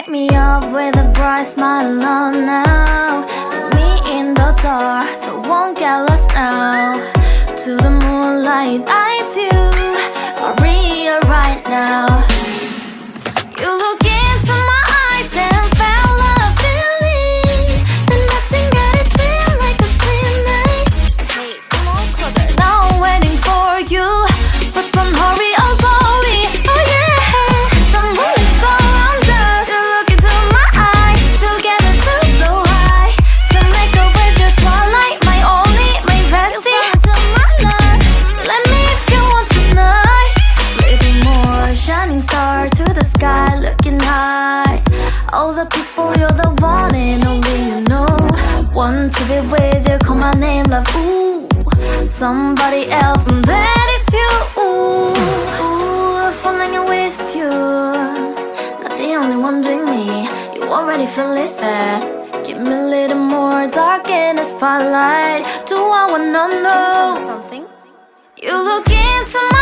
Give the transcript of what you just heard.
Wake me up with a bright smile on now. Put me in the dark, so won't get lost now. To the moonlight, eyes you, Maria right now. You look into my eyes and felt a feeling that nothing got it feel like a same night. Hey, come on closer. Now I'm waiting for you, but don't hurry, oh slowly. Oh yeah, the moon is around us. You look into my eyes, together feel so high. To make up with the twilight, my only, my bestie. You come into my life, let me if you want tonight. Little more shining star to the sky, looking high. All the people, you're the one and only you know. Want to be with you, call my name, love, ooh. Somebody else, and that is you, ooh. Falling in with you, not the only one doing me. You already feel it there. Give me a little more dark in the spotlight. Do I wanna know something? You look into my